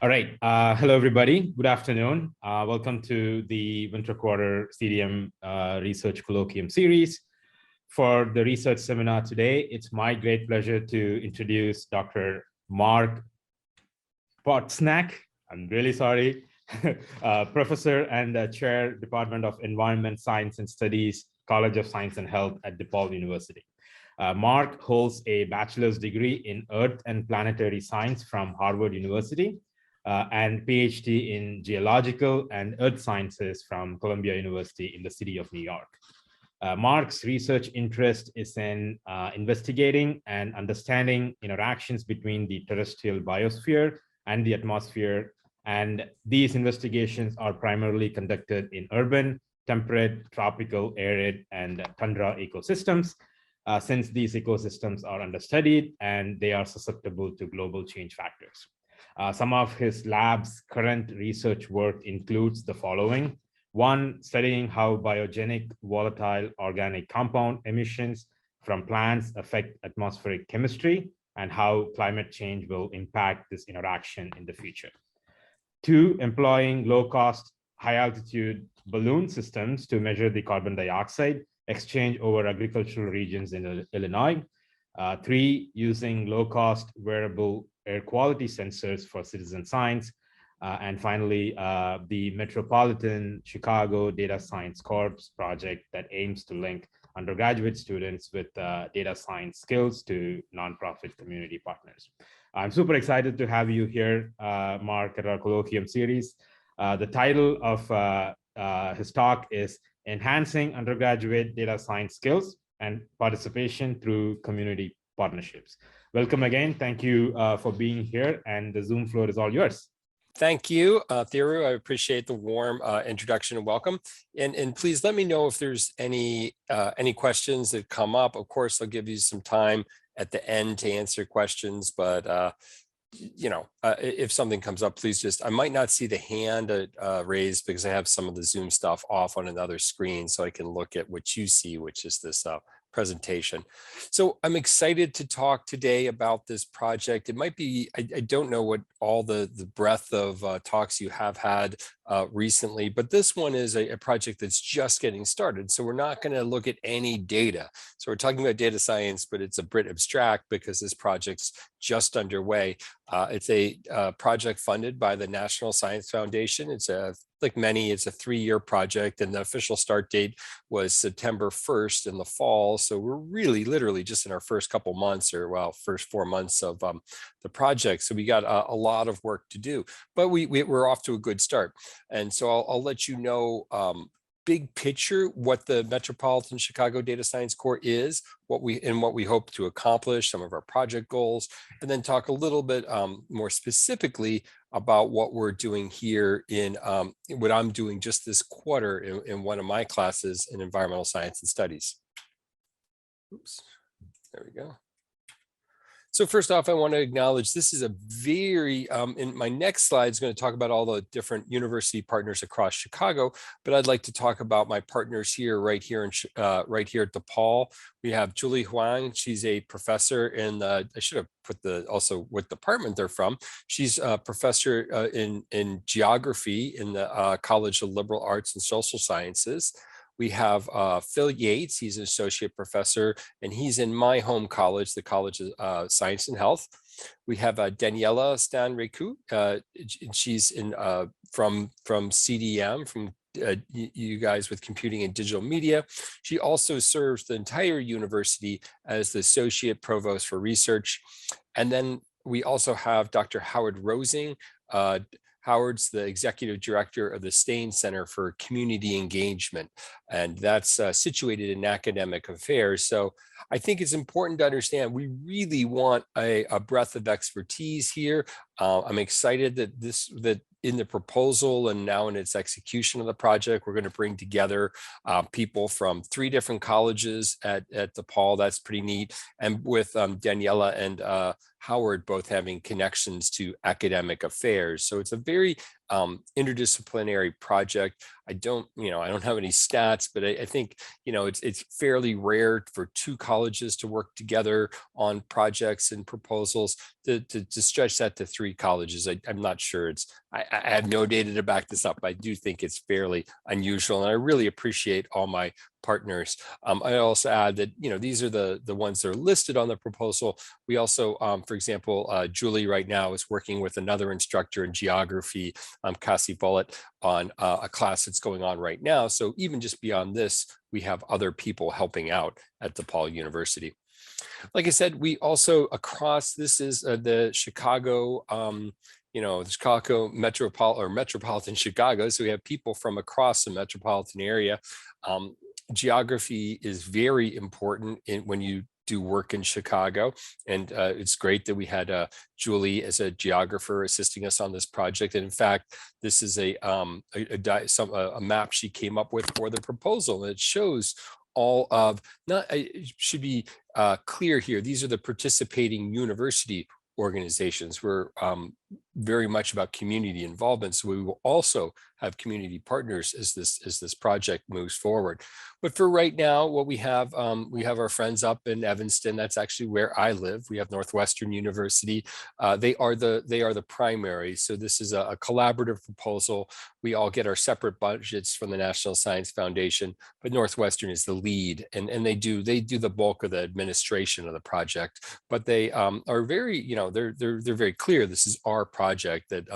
All right. Hello, everybody. Good afternoon. Welcome to the winter quarter CDM Research Colloquium series. For the research seminar today, it's my great pleasure to introduce Dr. Mark Potosnak. I'm really sorry. Professor and Chair, Department of Environment, Science and Studies, College of Science and Health at DePaul University. Mark holds a bachelor's degree in Earth and Planetary Science from Harvard University. And PhD in Geological and Earth Sciences from Columbia University in the city of New York. Mark's research interest is in investigating and understanding interactions between the terrestrial biosphere and the atmosphere. And these investigations are primarily conducted in urban, temperate, tropical, arid, and tundra ecosystems, since these ecosystems are understudied and they are susceptible to global change factors. Some of his lab's current research work includes the following. One, studying how biogenic volatile organic compound emissions from plants affect atmospheric chemistry and how climate change will impact this interaction in the future. Two, employing low-cost, high-altitude balloon systems to measure the carbon dioxide exchange over agricultural regions in Illinois. Three, using low-cost wearable air quality sensors for citizen science. And finally, the Metropolitan Chicago Data Science Corps project that aims to link undergraduate students with data science skills to nonprofit community partners. I'm super excited to have you here, Mark, at our Colloquium series. The title of his talk is Enhancing Undergraduate Data Science Skills and Participation Through Community Partnerships. Welcome again. Thank you for being here, and the Zoom floor is all yours. Thank you, Thiru. I appreciate the warm introduction and welcome. And please let me know if there's any questions that come up. Of course, I'll give you some time at the end to answer questions, but if something comes up, please I might not see the hand raised because I have some of the Zoom stuff off on another screen, so I can look at what you see, which is this presentation. So I'm excited to talk today about this project. It might be, I don't know what all the breadth of talks you have had recently, but this one is a project that's just getting started. So we're not going to look at any data. So we're talking about data science, but it's a bit abstract because this project's just underway. It's a project funded by the National Science Foundation. It's like many, it's a 3-year project, and the official start date was September 1st in the fall. So we're really literally just in our first couple months, or well, first 4 months of the project. So we got a lot of work to do, but we're off to a good start. And so I'll let you know big picture what the Metropolitan Chicago Data Science Corps is, what we hope to accomplish, some of our project goals, and then talk a little bit more specifically about what we're doing here in what I'm doing just this quarter in one of my classes in environmental science and studies. Oops, there we go. So first off, I want to acknowledge this is a very, in my next slide is going to talk about all the different university partners across Chicago, but I'd like to talk about my partners here, right here at DePaul. We have Julie Huang. She's a professor in I should have put also what department they're from. She's a professor in geography in the College of Liberal Arts and Social Sciences. We have Phil Yates. He's an associate professor, and he's in my home college, the College of Science and Health. We have Daniela Stanrecu. She's from CDM, from you guys with computing and digital media. She also serves the entire university as the associate provost for research. And then we also have Dr. Howard Rosing. Howard's the executive director of the Stain Center for Community Engagement, and that's situated in academic affairs. So I think it's important to understand we really want a breadth of expertise here. I'm excited that in the proposal and now in its execution of the project, we're going to bring together people from 3 different colleges at DePaul. That's pretty neat. And with Daniela and Howard both having connections to academic affairs. So it's a very interdisciplinary project. I don't have any stats, but I think, it's fairly rare for two colleges to work together on projects and proposals. To stretch that to three colleges, I'm not sure. I have no data to back this up. I do think it's fairly unusual, and I really appreciate all my partners. I also add that, these are the ones that are listed on the proposal. We also, for example, Julie right now is working with another instructor in geography, Cassie Bullitt, on a class that's going on right now. So even just beyond this, we have other people helping out at DePaul University. Like I said, we also this is the Chicago, the Chicago metropolitan Chicago. So we have people from across the metropolitan area. Geography is very important when you do work in Chicago. And it's great that we had Julie as a geographer assisting us on this project. And in fact, this is a map she came up with for the proposal. And it shows all of, it should be clear here, these are the participating university organizations. We're very much about community involvement, so we will also have community partners as this project moves forward. But for right now, what we have our friends up in Evanston. That's actually where I live. We have Northwestern University. They are the primary. So this is a collaborative proposal. We all get our separate budgets from the National Science Foundation, but Northwestern is the lead, and they do the bulk of the administration of the project. But they are very, they're very clear. This is our project that,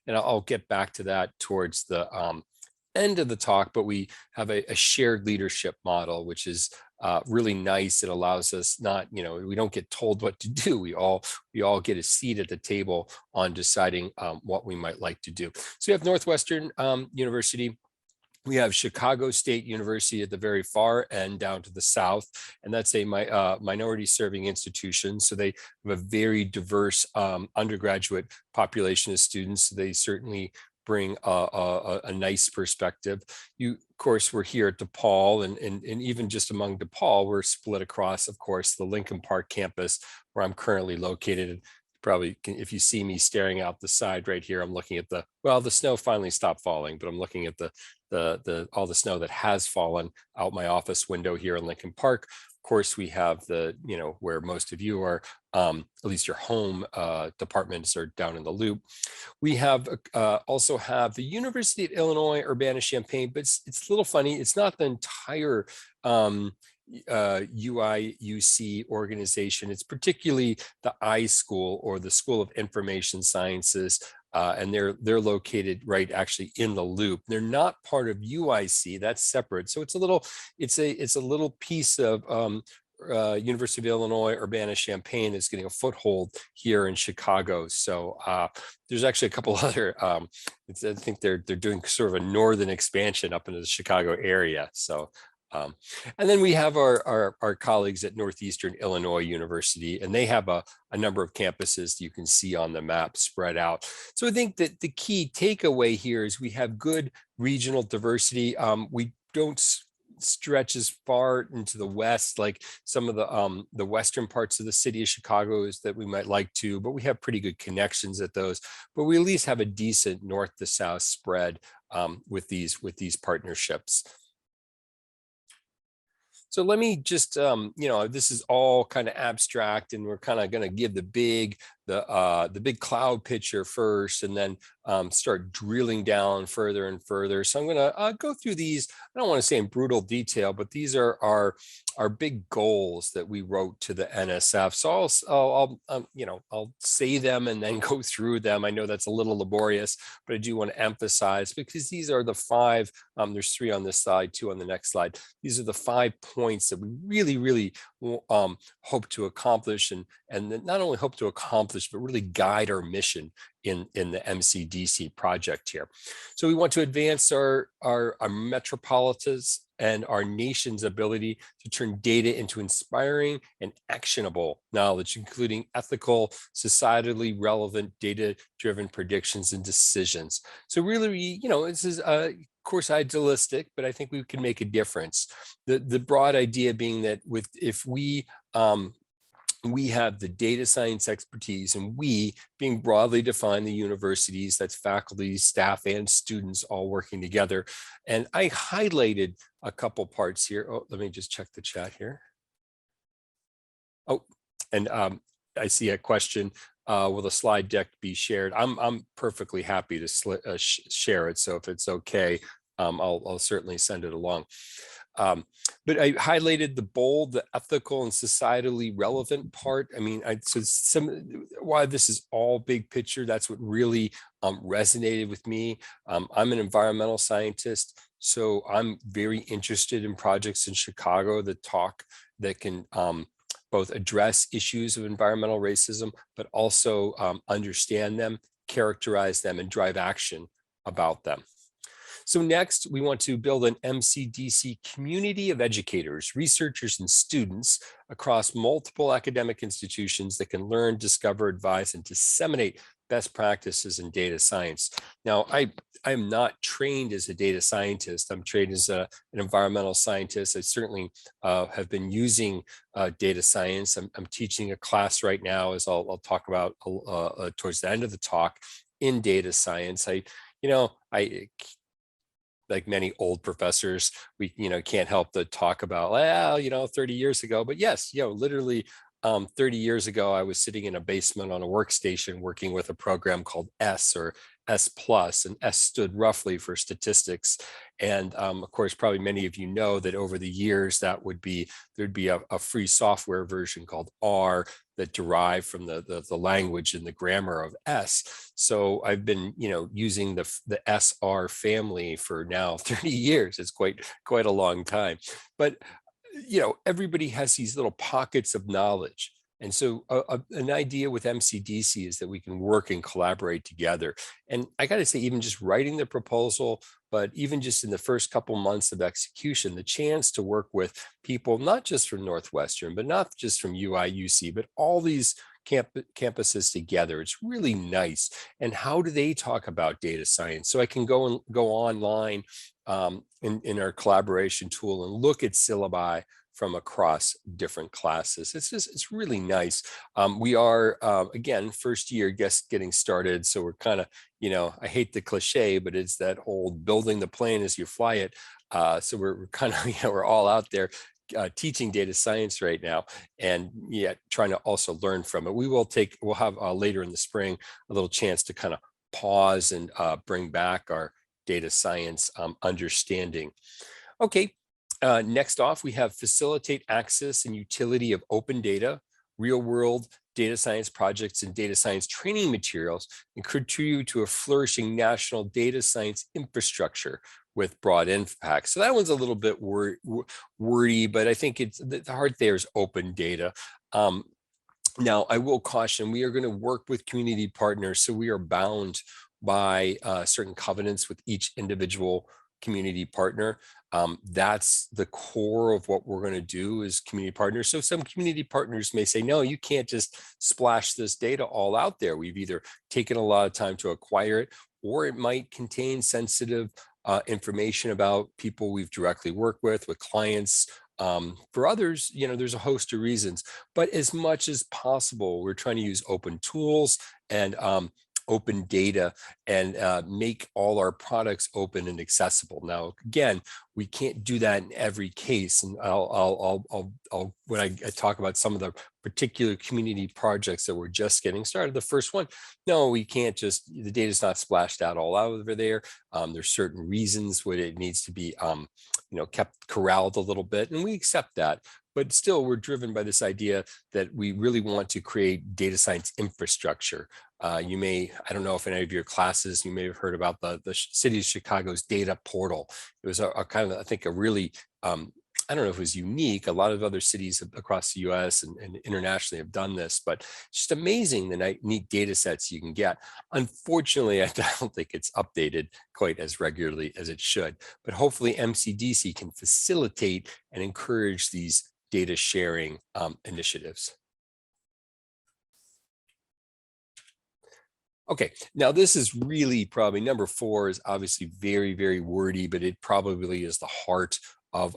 and I'll get back to that towards the end of the talk, but we have a shared leadership model, which is really nice. It allows us we don't get told what to do. We all get a seat at the table on deciding what we might like to do. So we have Northwestern University. We have Chicago State University at the very far end down to the south, and that's a minority serving institution. So they have a very diverse undergraduate population of students. They certainly bring a nice perspective. Of course, we're here at DePaul, and even just among DePaul, we're split across, of course, the Lincoln Park campus, where I'm currently located. Probably, if you see me staring out the side right here, I'm looking at the snow finally stopped falling, but I'm looking at all the snow that has fallen out my office window here in Lincoln Park. Of course, we have where most of you are, at least your home departments are down in the Loop. We have also have the University of Illinois Urbana-Champaign, but it's a little funny. It's not the entire UIUC organization. It's particularly the I School, or the School of Information Sciences, and they're located right actually in the Loop. They're not part of UIC. That's separate. So it's a little piece of University of Illinois Urbana-Champaign is getting a foothold here in Chicago. So there's actually a couple other. I think they're doing sort of a northern expansion up into the Chicago area. So. And then we have our colleagues at Northeastern Illinois University, and they have a number of campuses you can see on the map spread out. So I think that the key takeaway here is we have good regional diversity. We don't stretch as far into the west like some of the western parts of the city of Chicago is that we might like to, but we have pretty good connections at those. But we at least have a decent north to south spread with these partnerships. So let me just, this is all kind of abstract, and we're kind of going to give the big cloud picture first, and then start drilling down further and further. So I'm going to go through these. I don't want to say in brutal detail, but these are our big goals that we wrote to the NSF. So I'll say them and then go through them. I know that's a little laborious, but I do want to emphasize, because these are the 5. There's 3 on this slide, 2 on the next slide. These are the 5 points that we really hope to accomplish, and not only hope to accomplish, but really guide our mission in the MCDC project here. So we want to advance our metropolitans and our nation's ability to turn data into inspiring and actionable knowledge, including ethical, societally relevant, data-driven predictions and decisions. So really, this is of course idealistic, but I think we can make a difference. The broad idea being that if we we have the data science expertise, and we, being broadly defined, the universities, that's faculty, staff, and students all working together. And I highlighted a couple parts here. Oh, let me just check the chat here. Oh, and I see a question. Will the slide deck be shared? I'm perfectly happy to share it. So if it's okay, I'll certainly send it along. But I highlighted the bold, the ethical, and societally relevant part. I mean, why this is all big picture, that's what really resonated with me. I'm an environmental scientist, so I'm very interested in projects in Chicago that can both address issues of environmental racism, but also understand them, characterize them, and drive action about them. So next, we want to build an MCDC community of educators, researchers, and students across multiple academic institutions that can learn, discover, advise, and disseminate best practices in data science. Now, I'm not trained as a data scientist. I'm trained as an environmental scientist. I certainly have been using data science. I'm teaching a class right now, as I'll talk about towards the end of the talk, in data science. Like many old professors, we can't help but talk about, well, 30 years ago. But yes, literally 30 years ago, I was sitting in a basement on a workstation working with a program called S, or S+, and S stood roughly for statistics. And of course, probably many of you know that over the years, there'd be a free software version called R that derived from the language and the grammar of S. So I've been, using the SR family for now 30 years. It's quite a long time. But everybody has these little pockets of knowledge. And so an idea with MCDC is that we can work and collaborate together. And I got to say, even just writing the proposal, but even just in the first couple months of execution, the chance to work with people, not just from Northwestern, but not just from UI, UC, but all these campuses together, it's really nice. And how do they talk about data science? So I can go online in our collaboration tool and look at syllabi from across different classes. It's really nice. We are, again, first year getting started. So we're kind of, I hate the cliche, but it's that whole building the plane as you fly it. So we're kind of, we're all out there teaching data science right now, and yet trying to also learn from it. We'll have later in the spring a little chance to kind of pause and bring back our data science understanding. Okay. Next off, we have facilitate access and utility of open data, real world data science projects, and data science training materials, and contribute to a flourishing national data science infrastructure with broad impact. So that one's a little bit wordy, but I think the heart there is open data. Now, I will caution, we are going to work with community partners, so we are bound by certain covenants with each individual community partner. That's the core of what we're going to do as community partners. So some community partners may say, no, you can't just splash this data all out there. We've either taken a lot of time to acquire it, or it might contain sensitive information about people we've directly worked with clients. For others, there's a host of reasons, but as much as possible, we're trying to use open tools and open data and make all our products open and accessible. Now, again, we can't do that in every case. And when I talk about some of the particular community projects that we're just getting started, the first one, no, we can't the data's not splashed out all over there. There's certain reasons where it needs to be, kept corralled a little bit, and we accept that. But still, we're driven by this idea that we really want to create data science infrastructure. I don't know if in any of your classes, you may have heard about the city of Chicago's data portal. It was a kind of, I think, a really, I don't know if it was unique. A lot of other cities across the US and internationally have done this, but it's just amazing the neat data sets you can get. Unfortunately, I don't think it's updated quite as regularly as it should, but hopefully MCDC can facilitate and encourage these data sharing initiatives. Okay, now this is really probably number 4 is obviously very, very wordy, but it probably is the heart of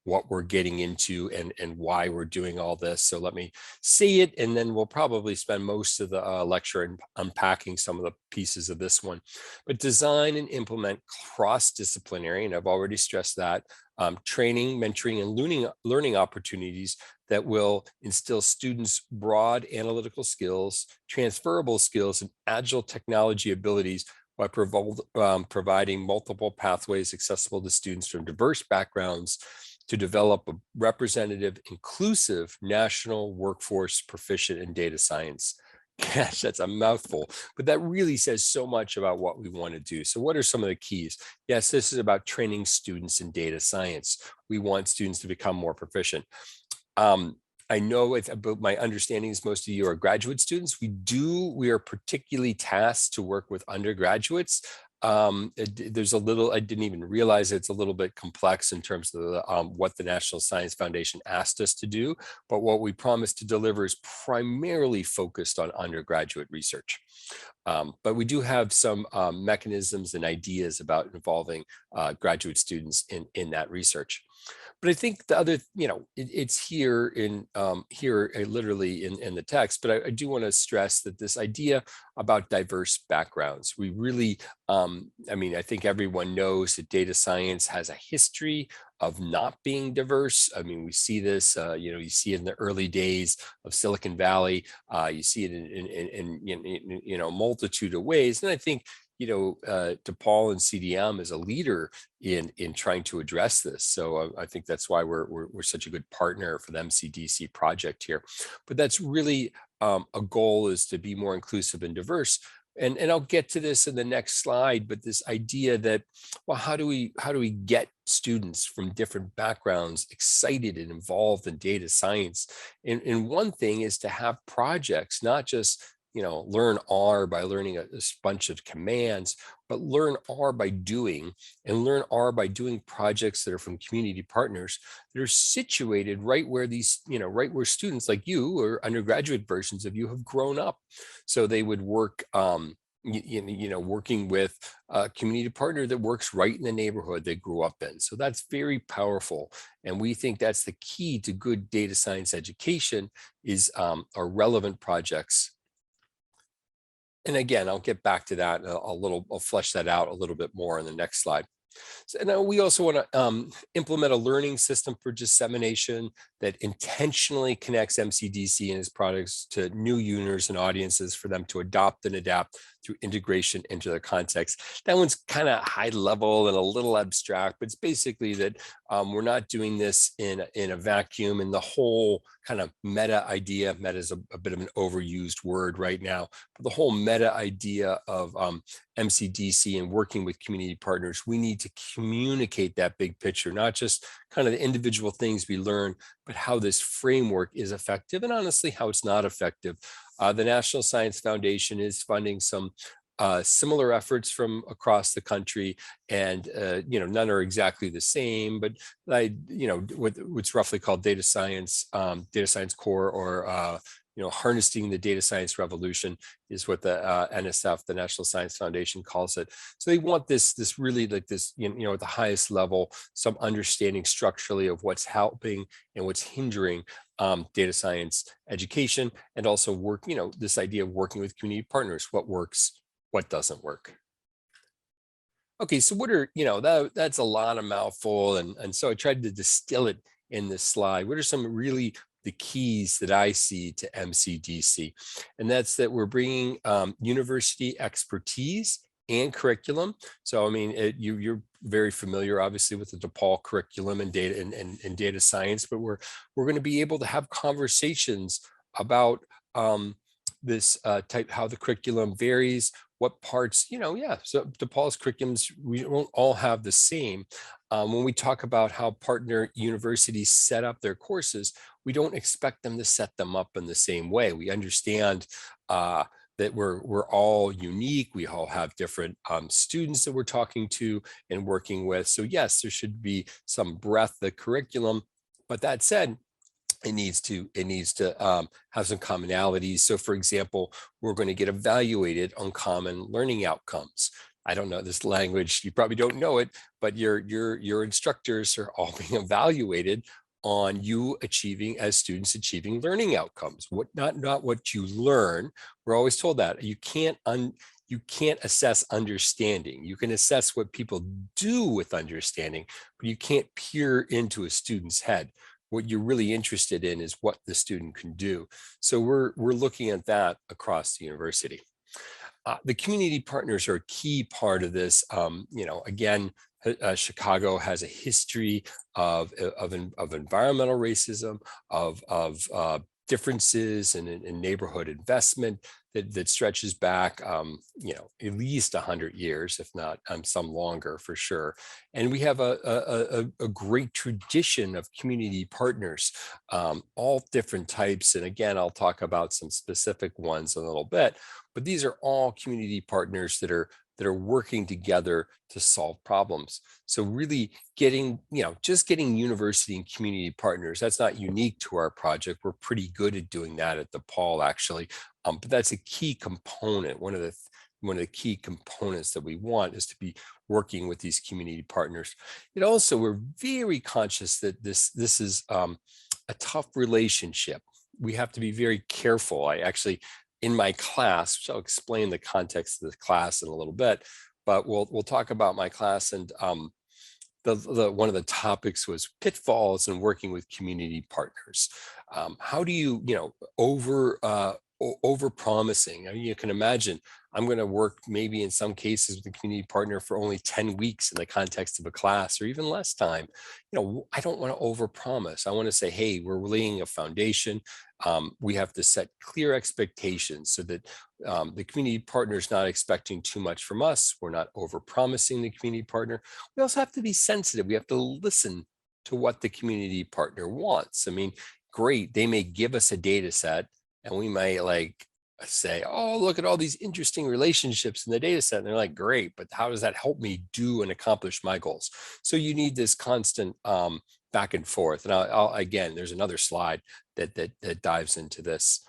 what we're getting into and why we're doing all this. So let me say it, and then we'll probably spend most of the lecture in unpacking some of the pieces of this one. But design and implement cross-disciplinary, and I've already stressed that, training, mentoring, and learning opportunities that will instill students broad analytical skills, transferable skills, and agile technology abilities by providing multiple pathways accessible to students from diverse backgrounds to develop a representative, inclusive national workforce proficient in data science. Gosh, that's a mouthful, but that really says so much about what we want to do. So what are some of the keys? Yes, this is about training students in data science. We want students to become more proficient. I know about my understanding is most of you are graduate students. We are particularly tasked to work with undergraduates. There's a little, I didn't even realize it's a little bit complex in terms of what the National Science Foundation asked us to do, but what we promised to deliver is primarily focused on undergraduate research. But we do have some mechanisms and ideas about involving graduate students in that research. But I think the other, it's here literally in the text, but I do want to stress that this idea about diverse backgrounds, we really, I think everyone knows that data science has a history of not being diverse. I mean, we see this, you see it in the early days of Silicon Valley. You see it in a multitude of ways. And I think, DePaul and CDM is a leader in trying to address this. So I think that's why we're such a good partner for the MCDC project here. But that's really a goal, is to be more inclusive and diverse. And I'll get to this in the next slide, but this idea that, well, how do we get students from different backgrounds excited and involved in data science? And one thing is to have projects, not just learn R by learning a bunch of commands, but learn R by doing, and learn R by doing projects that are from community partners that are situated right where these, right where students like you or undergraduate versions of you have grown up. So they would work, working with a community partner that works right in the neighborhood they grew up in. So that's very powerful. And we think that's the key to good data science education, is our relevant projects. And again, I'll get back to that. I'll flesh that out a little bit more in the next slide. So now we also want to implement a learning system for dissemination that intentionally connects MCDC and its products to new users and audiences for them to adopt and adapt through integration into their context. That one's kind of high level and a little abstract, but it's basically that we're not doing this in a vacuum. And the whole kind of meta idea, meta is a bit of an overused word right now, but the whole meta idea of MCDC and working with community partners, we need to communicate that big picture, not just kind of the individual things we learn, but how this framework is effective, and honestly, how it's not effective. The National Science Foundation is funding some similar efforts from across the country, and none are exactly the same, but what's roughly called data science core, or harnessing the data science revolution is what the NSF, the National Science Foundation, calls it. So they want this really like this, at the highest level, some understanding structurally of what's helping and what's hindering data science education, and also work, this idea of working with community partners, what works, what doesn't work. Okay, so what are, that's a lot of mouthful. And so I tried to distill it in this slide. What are some really the keys that I see to MCDC? And that's that we're bringing university expertise and curriculum. So, I mean, you're very familiar, obviously, with the DePaul curriculum and data and data science, but we're going to be able to have conversations about this how the curriculum varies, what parts, so DePaul's curriculums, we won't all have the same. When we talk about how partner universities set up their courses, we don't expect them to set them up in the same way. We understand that we're all unique. We all have different students that we're talking to and working with. So yes, there should be some breadth of the curriculum, but that said, it needs to have some commonalities. So for example, we're going to get evaluated on common learning outcomes. I don't know this language, you probably don't know it, but your instructors are all being evaluated on you achieving, as students achieving learning outcomes. What not what you learn. We're always told that you can't assess understanding. You can assess what people do with understanding, but you can't peer into a student's head. What you're really interested in is what the student can do. So we're looking at that across the university. The community partners are a key part of this. Again, Chicago has a history of environmental racism, of differences in neighborhood investment that stretches back, at least 100 years, if not some longer for sure. And we have a great tradition of community partners, all different types. And again, I'll talk about some specific ones in a little bit, but these are all community partners that are working together to solve problems. So really getting, just getting university and community partners, that's not unique to our project. We're pretty good at doing that at DePaul, actually. But that's a key component. One of the key components that we want is to be working with these community partners. It also, we're very conscious that this is a tough relationship. We have to be very careful. I actually, in my class, which I'll explain the context of the class in a little bit, but we'll talk about my class. And one of the topics was pitfalls in working with community partners. How do you, over promising? I mean, you can imagine I'm going to work maybe in some cases with a community partner for only 10 weeks in the context of a class, or even less time. I don't want to over promise. I want to say, hey, we're laying a foundation. We have to set clear expectations so that the community partner is not expecting too much from us. We're not over promising the community partner. We also have to be sensitive. We have to listen to what the community partner wants. I mean, great, they may give us a data set and we might say, oh, look at all these interesting relationships in the data set. And they're like, great, but how does that help me do and accomplish my goals? So you need this constant back and forth. And again, there's another slide that dives into this.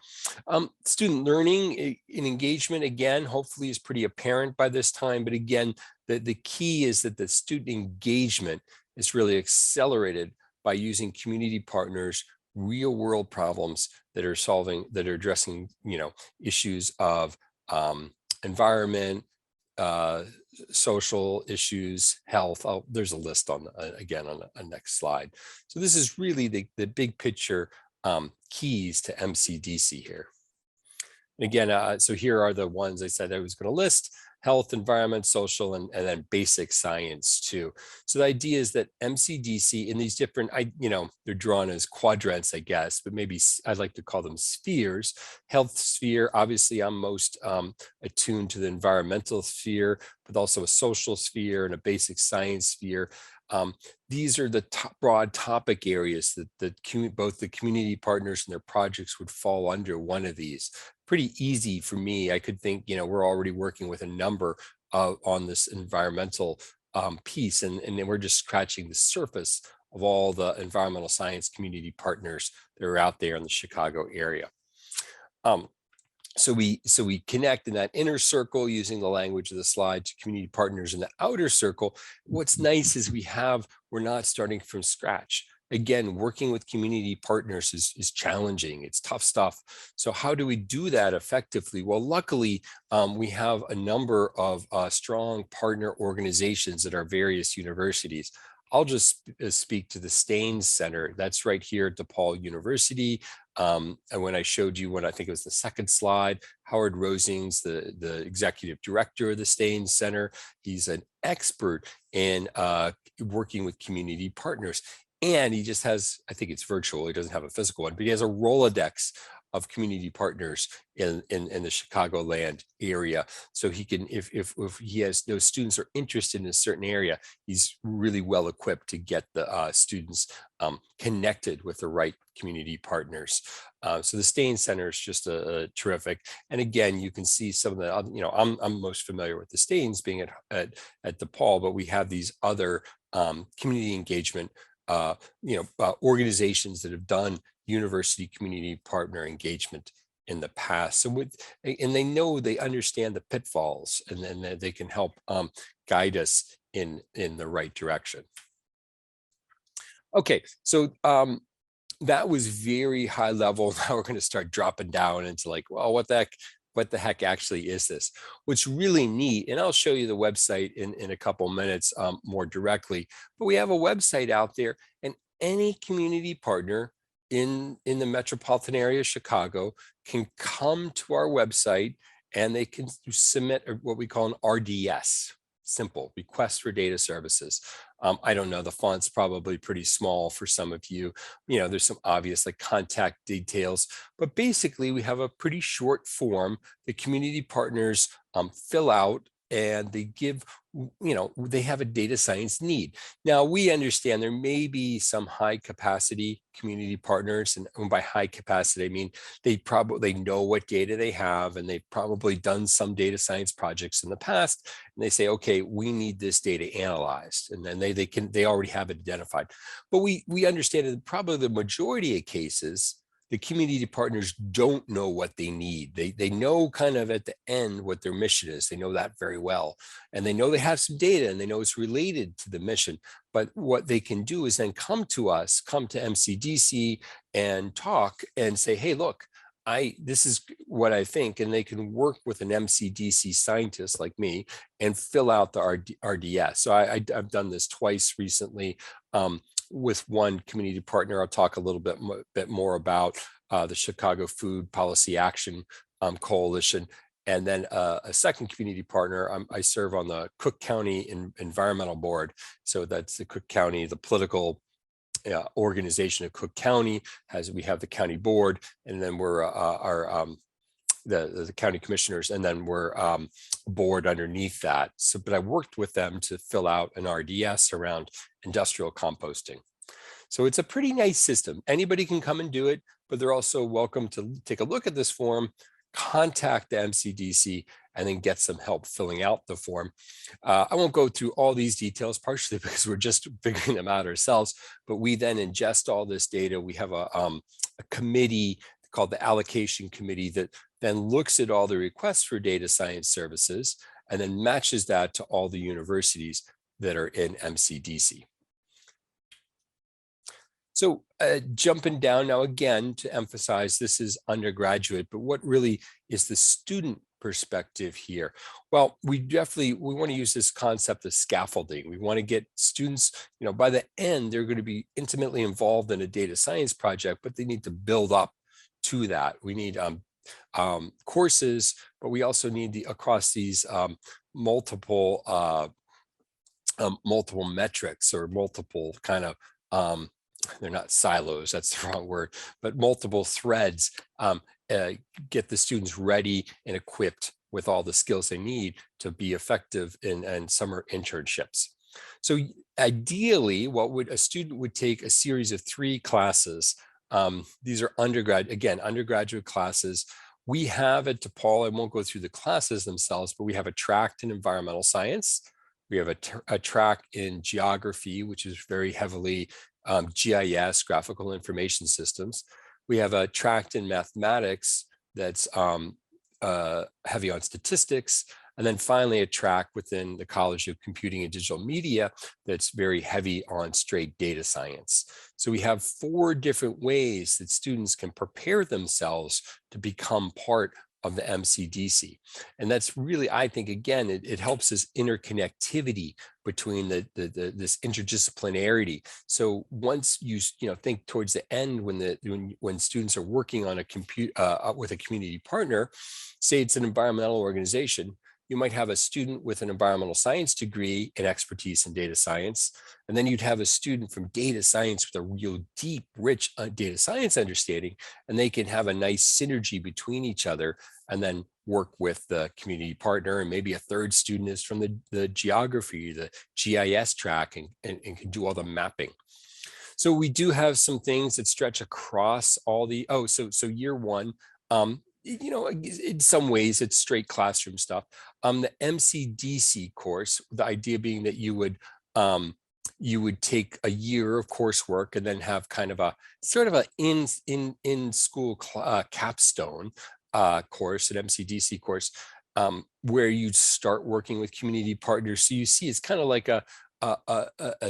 Student learning and engagement, again, hopefully is pretty apparent by this time. But again, the key is that the student engagement is really accelerated by using community partners, real world problems that are addressing, issues of environment, social issues, health. There's a list on a next slide. So this is really the big picture keys to MCDC here. And again, so here are the ones I said I was going to list: health, environment, social, and then basic science too. So the idea is that MCDC in these different, they're drawn as quadrants, I guess, but maybe I'd like to call them spheres. Health sphere, obviously I'm most attuned to the environmental sphere, but also a social sphere and a basic science sphere. These are the broad topic areas that both the community partners and their projects would fall under one of these. Pretty easy for me. I could think, we're already working with a number on this environmental piece, and then we're just scratching the surface of all the environmental science community partners that are out there in the Chicago area. So we connect in that inner circle using the language of the slide to community partners in the outer circle. What's nice is we're not starting from scratch. Again, working with community partners is challenging. It's tough stuff. So how do we do that effectively? Well, luckily, we have a number of strong partner organizations at our various universities. I'll just speak to the Staines Center. That's right here at DePaul University. And when I showed you, I think it was the second slide, Howard Rosing's the executive director of the Staines Center. He's an expert in working with community partners. And he just has, I think it's virtual, he doesn't have a physical one, but he has a Rolodex of community partners in the Chicagoland area. So he can, if he has those students are interested in a certain area, he's really well equipped to get the students connected with the right community partners. So the Staines Center is just a terrific. And again, you can see some of the, I'm most familiar with the Staines being at DePaul, but we have these other community engagement organizations that have done university community partner engagement in the past. So and they understand the pitfalls, and then they can help guide us in the right direction. Okay, so that was very high level. Now we're going to start dropping down into like, well, what the heck actually is this? What's really neat, and I'll show you the website in a couple minutes more directly, but we have a website out there, and any community partner in the metropolitan area of Chicago can come to our website, and they can submit what we call an RDS, simple request for data services. I don't know, the font's probably pretty small for some of you. You know, there's some obvious like contact details, but basically we have a pretty short form that community partners fill out, and they give, you know, they have a data science need. Now, we understand there may be some high capacity community partners, and by high capacity, I mean, they know what data they have, and they've probably done some data science projects in the past, and they say, okay, we need this data analyzed, and then they already have it identified. But we understand that probably the majority of cases, the community partners don't know what they need. They know kind of at the end what their mission is. They know that very well. And they know they have some data, and they know it's related to the mission. But what they can do is then come to us, come to MCDC and talk and say, hey, look, this is what I think. And they can work with an MCDC scientist like me and fill out the RDS. So I've done this twice recently. With one community partner, I'll talk a little bit more about the Chicago Food Policy Action Coalition. And then a second community partner, I serve on the Cook County Environmental Board. So that's the Cook County, the political organization of Cook County. We have the county board, and then we're the county commissioners, and then we're board underneath that. So, but I worked with them to fill out an RDS around industrial composting. So it's a pretty nice system. Anybody can come and do it, but they're also welcome to take a look at this form, contact the MCDC, and then get some help filling out the form. I won't go through all these details, partially because we're just figuring them out ourselves, but we then ingest all this data. We have a committee called the Allocation Committee that then looks at all the requests for data science services and then matches that to all the universities that are in MCDC. So jumping down now again to emphasize this is undergraduate, but what really is the student perspective here? Well, we want to use this concept of scaffolding. We want to get students, you know, by the end, they're going to be intimately involved in a data science project, but they need to build up to that. We need courses, but we also need across these multiple metrics, or multiple kind of they're not silos, that's the wrong word, but multiple threads, get the students ready and equipped with all the skills they need to be effective in summer internships. So ideally, a student would take a series of 3 classes. These are undergraduate classes. We have at DePaul, I won't go through the classes themselves, but we have a track in environmental science. We have a track in geography, which is very heavily GIS, graphical information systems. We have a track in mathematics that's heavy on statistics. And then finally, a track within the College of Computing and Digital Media that's very heavy on straight data science. So we have 4 different ways that students can prepare themselves to become part of the MCDC. And that's really, I think, again, it helps this interconnectivity between this interdisciplinarity. So once you think towards the end, when students are working on with a community partner, say it's an environmental organization, you might have a student with an environmental science degree and expertise in data science. And then you'd have a student from data science with a real deep, rich data science understanding, and they can have a nice synergy between each other and then work with the community partner. And maybe a third student is from the geography, the GIS track, and can do all the mapping. So we do have some things that stretch across all the, so year 1, in some ways it's straight classroom stuff. The MCDC course, the idea being that you would take a year of coursework and then have kind of a sort of a in school capstone course, an MCDC course, where you start working with community partners. So you see, it's kind of like a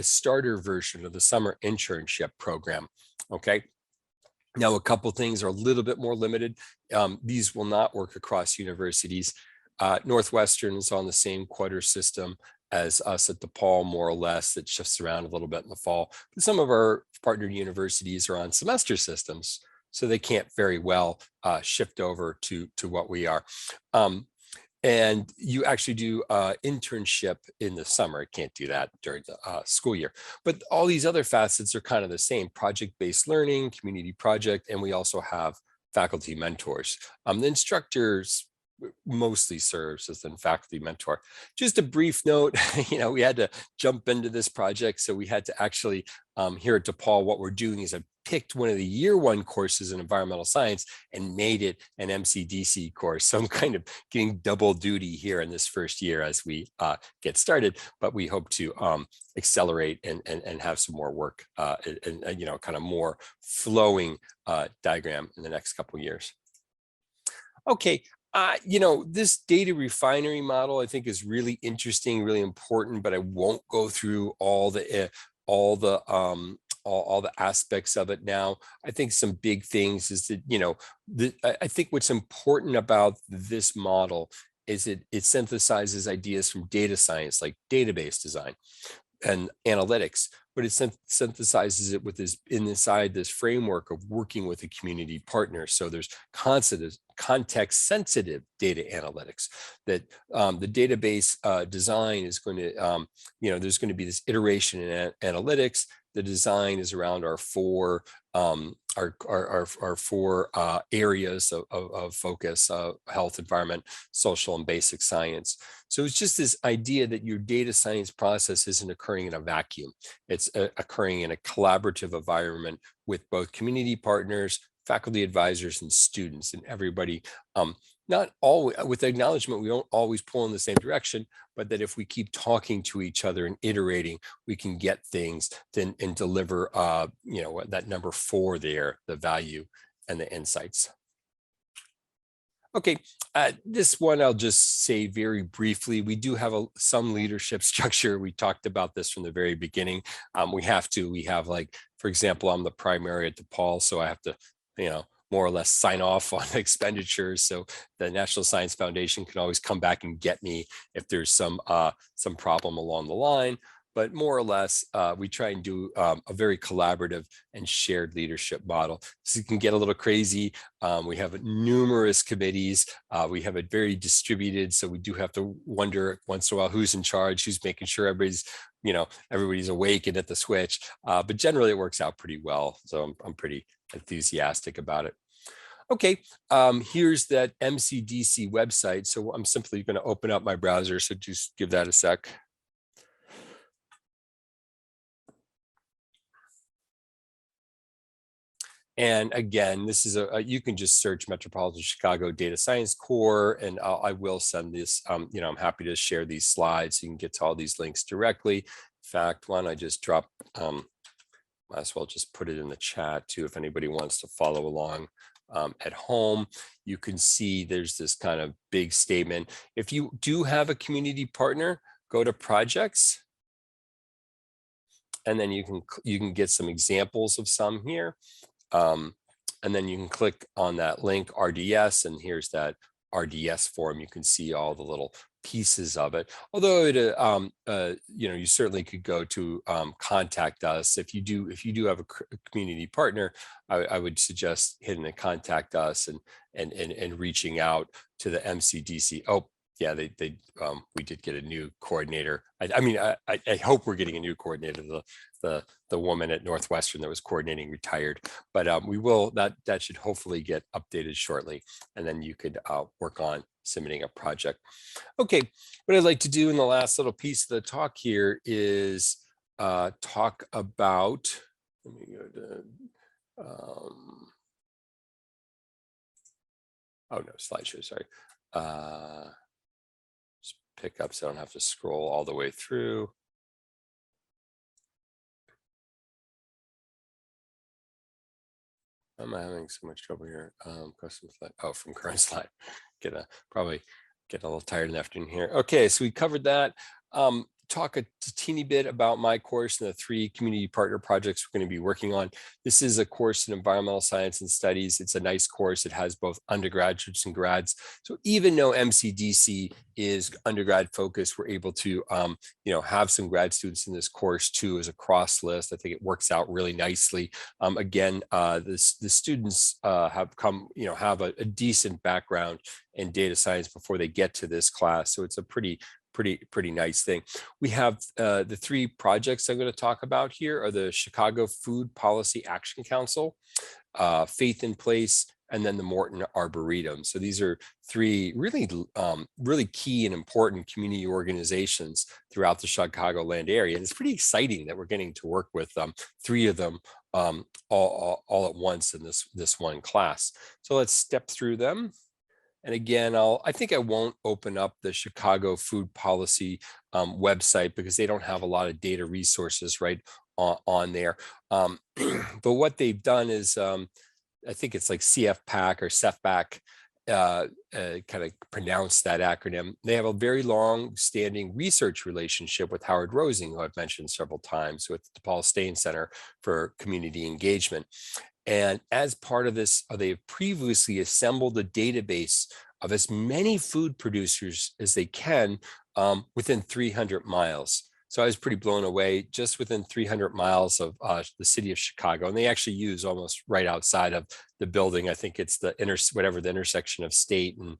starter version of the summer internship program. Okay. Now, a couple things are a little bit more limited. These will not work across universities. Northwestern is on the same quarter system as us at DePaul, more or less. It shifts around a little bit in the fall. But some of our partnered universities are on semester systems, so they can't very well shift over to what we are. And you actually do internship in the summer. I can't do that during the school year. But all these other facets are kind of the same: project-based learning, community project, and we also have faculty mentors. The instructors mostly serves as a faculty mentor. Just a brief note, we had to jump into this project. So we had to actually, here at DePaul, what we're doing is I picked one of the year one courses in environmental science and made it an MCDC course. So I'm kind of getting double duty here in this first year as we get started, but we hope to accelerate and have some more work and kind of more flowing diagram in the next couple of years. Okay. This data refinery model, I think, is really interesting, really important, but I won't go through all the aspects of it now. I think some big things is that, I think what's important about this model is it synthesizes ideas from data science, like database design and analytics, but it synthesizes it with inside this framework of working with a community partner. So there's context sensitive data analytics that the database design is going to, there's going to be this iteration in analytics. The design is around our four areas of focus: health, environment, social, and basic science. So it's just this idea that your data science process isn't occurring in a vacuum. It's occurring in a collaborative environment with both community partners, faculty advisors, and students, and everybody. Not always, with the acknowledgement, we don't always pull in the same direction, but that if we keep talking to each other and iterating, we can get things and deliver, that number 4 there, the value and the insights. Okay, this one I'll just say very briefly. We do have some leadership structure. We talked about this from the very beginning. We have, like, for example, I'm the primary at DePaul, so I have to, more or less sign off on expenditures. So the National Science Foundation can always come back and get me if there's some problem along the line. But more or less, we try and do a very collaborative and shared leadership model. So it can get a little crazy. We have numerous committees. We have it very distributed. So we do have to wonder once in a while who's in charge, who's making sure everybody's awake and at the switch. But generally, it works out pretty well. So I'm pretty enthusiastic about it. Okay, here's that MCDC website. So I'm simply going to open up my browser. So just give that a sec. And again, this is you can just search Metropolitan Chicago Data Science Core, and I will send this, I'm happy to share these slides. So you can get to all these links directly. In fact, why don't I just drop, might as well just put it in the chat too, if anybody wants to follow along at home. You can see there's this kind of big statement. If you do have a community partner, go to projects, and then you can get some examples of some here. And then you can click on that link RDS, and here's that RDS form. You can see all the little pieces of it. Although it, you certainly could go to contact us. If you do have a community partner, I would suggest hitting the contact us and reaching out to the MCDC. Oh, yeah, we did get a new coordinator. I hope we're getting a new coordinator. The woman at Northwestern that was coordinating retired, but we will, that should hopefully get updated shortly, and then you could work on submitting a project. Okay, what I'd like to do in the last little piece of the talk here is talk about, let me go to, oh no, slideshow, sorry. Just pick up so I don't have to scroll all the way through. I'm having so much trouble here. Custom slide. Oh, from current slide. Probably get a little tired in the afternoon here. Okay, so we covered that. Talk a teeny bit about my course and the 3 community partner projects we're going to be working on. This is a course in environmental science and studies. It's a nice course. It has both undergraduates and grads. So even though MCDC is undergrad focused, we're able to have some grad students in this course too as a cross list. I think it works out really nicely. Again, the students have come, have a decent background in data science before they get to this class. So it's a pretty nice thing. We have the 3 projects I'm going to talk about here are the Chicago Food Policy Action Council, Faith in Place, and then the Morton Arboretum. So these are 3 really key and important community organizations throughout the Chicagoland area. And it's pretty exciting that we're getting to work with 3 of them all at once in this one class. So let's step through them. And again, I think I won't open up the Chicago Food Policy website because they don't have a lot of data resources right on there. But what they've done is, I think it's like CFPAC or CFPAC, kind of pronounce that acronym. They have a very long-standing research relationship with Howard Rosing, who I've mentioned several times, with the DePaul Stain Center for Community Engagement. And as part of this, they've previously assembled a database of as many food producers as they can within 300 miles. So I was pretty blown away, just within 300 miles of the city of Chicago. And they actually use almost right outside of the building. I think it's the intersection of State and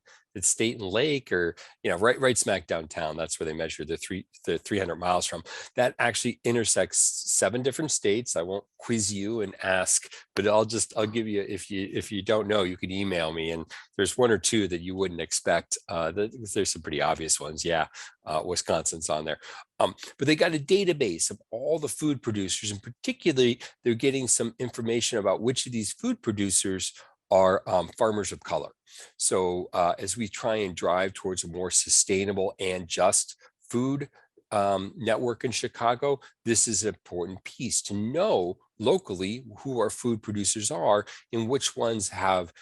Lake, or right smack downtown. That's where they measure the 300 miles from. That actually intersects 7 different states. I won't quiz you and ask, but I'll give you, if you don't know, you can email me, and there's 1 or 2 that you wouldn't expect. There's some pretty obvious ones. Yeah, Wisconsin's on there. But they got a database of all the food producers, and particularly they're getting some information about which of these food producers are farmers of color. So as we try and drive towards a more sustainable and just food network in Chicago, this is an important piece to know locally who our food producers are and which ones have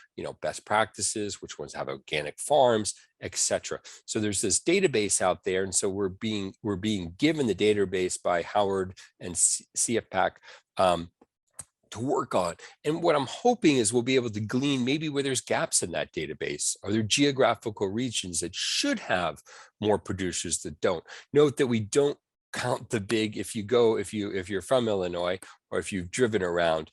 best practices, which ones have organic farms, etc. So there's this database out there, and so we're being given the database by Howard and CFPAC to work on. And what I'm hoping is we'll be able to glean maybe where there's gaps in that database. Are there geographical regions that should have more producers that don't? Note that we don't count the big. If you're from Illinois, or if you've driven around,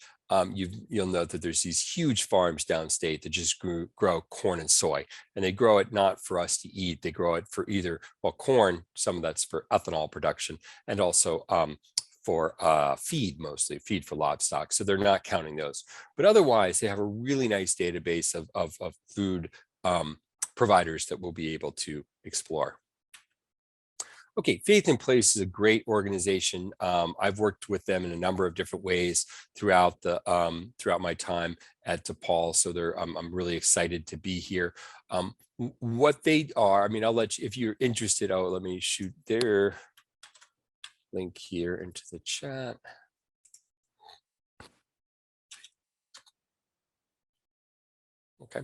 you'll note that there's these huge farms downstate that just grow corn and soy, and they grow it not for us to eat. They grow it for either, well, corn, some of that's for ethanol production, and also for feed, mostly feed for livestock. So they're not counting those. But otherwise, they have a really nice database of food providers that we'll be able to explore. Okay, Faith in Place is a great organization. I've worked with them in a number of different ways throughout my time at DePaul. So I'm really excited to be here. What they are, I'll let you, if you're interested, let me shoot their link here into the chat. Okay.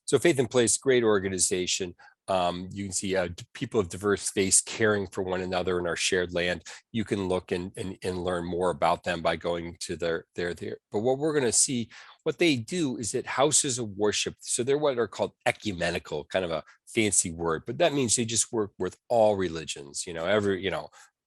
So Faith in Place, great organization. You can see people of diverse faiths caring for one another in our shared land. You can look and learn more about them by going to their. But what we're going to see, what they do is at houses of worship. So they're what are called ecumenical, kind of a fancy word, but that means they just work with all religions.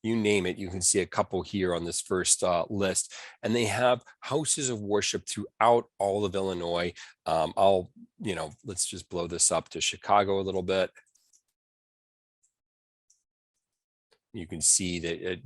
You name it, you can see a couple here on this first list, and they have houses of worship throughout all of Illinois. Let's just blow this up to Chicago a little bit. You can see that,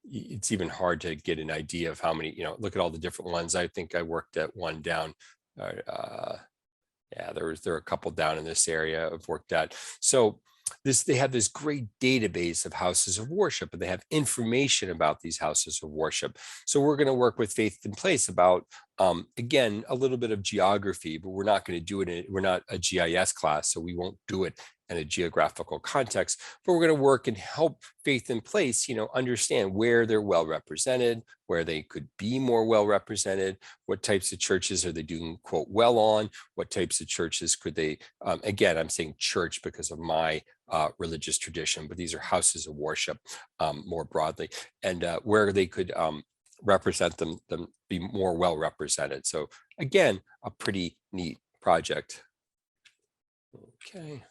it's even hard to get an idea of how many, look at all the different ones. I think I worked at one down. Yeah, there are a couple down in this area I've worked at. So they have this great database of houses of worship, and they have information about these houses of worship. So we're going to work with Faith in Place about, again, a little bit of geography, but we're not going to do it. We're not a GIS class, so we won't do it and a geographical context, but we're going to work and help faith in place, understand where they're well represented, where they could be more well represented, what types of churches are they doing, quote, well on, what types of churches could they, again, I'm saying church because of my religious tradition, but these are houses of worship more broadly, and where they could represent them be more well represented. So again, a pretty neat project. Okay.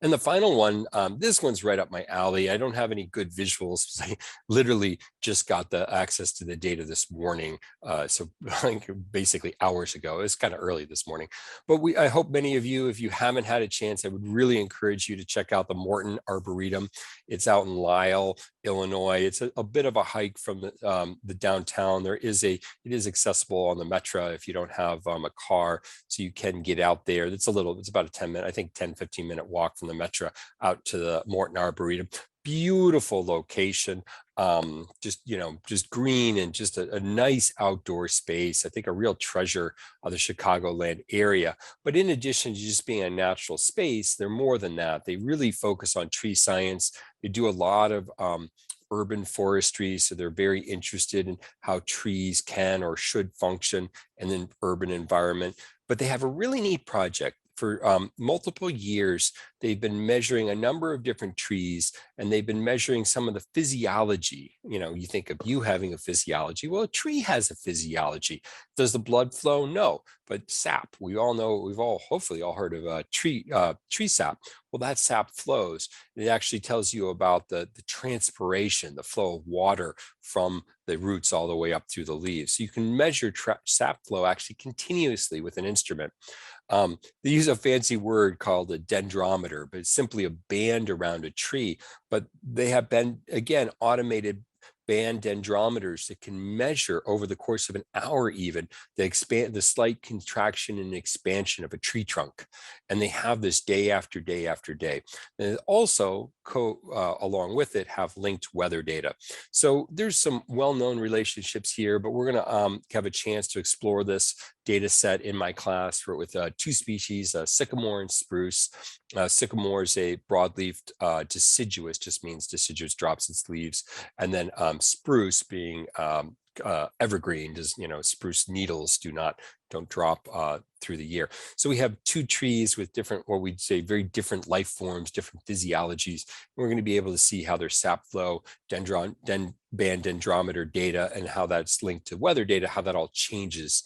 And the final one, this one's right up my alley. I don't have any good visuals because I literally just got the access to the data this morning. So basically hours ago. It's kind of early this morning. But I hope many of you, if you haven't had a chance, I would really encourage you to check out the Morton Arboretum. It's out in Lisle, Illinois. It's a bit of a hike from the downtown. It is accessible on the Metro if you don't have a car, so you can get out there. It's about a 10-minute, I think 10-15-minute walk from the Metro out to the Morton Arboretum. Beautiful location, just green and just a nice outdoor space. I think a real treasure of the Chicagoland area. But in addition to just being a natural space, they're more than that. They really focus on tree science. They do a lot of urban forestry, so they're very interested in how trees can or should function in an urban environment. But they have a really neat project. For multiple years, they've been measuring a number of different trees, and they've been measuring some of the physiology. You think of you having a physiology. Well, a tree has a physiology. Does the blood flow? No, but sap. We all know. We've all hopefully all heard of tree sap. Well, that sap flows. It actually tells you about the transpiration, the flow of water from the roots all the way up through the leaves. So you can measure sap flow actually continuously with an instrument. They use a fancy word called a dendrometer, but it's simply a band around a tree. But they have been, again, automated band dendrometers that can measure over the course of an hour even the slight contraction and expansion of a tree trunk. And they have this day after day after day. And also along with it have linked weather data. So there's some well-known relationships here, but we're going to have a chance to explore this data set in my class with two species, sycamore and spruce. Sycamore is a broadleafed deciduous, just means deciduous drops its leaves, and then spruce being evergreen, spruce needles don't drop through the year. So we have two trees with different, what we'd say, very different life forms, different physiologies. And we're going to be able to see how their sap flow, band dendrometer data, and how that's linked to weather data, how that all changes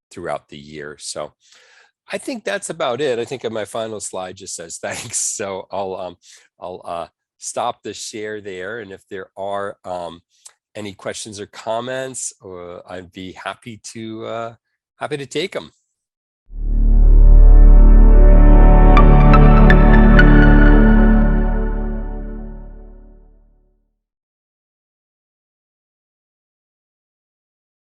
throughout the year. So I think that's about it. I think my final slide just says thanks. So I'll stop the share there. And if there are any questions or comments, I'd be happy to take them.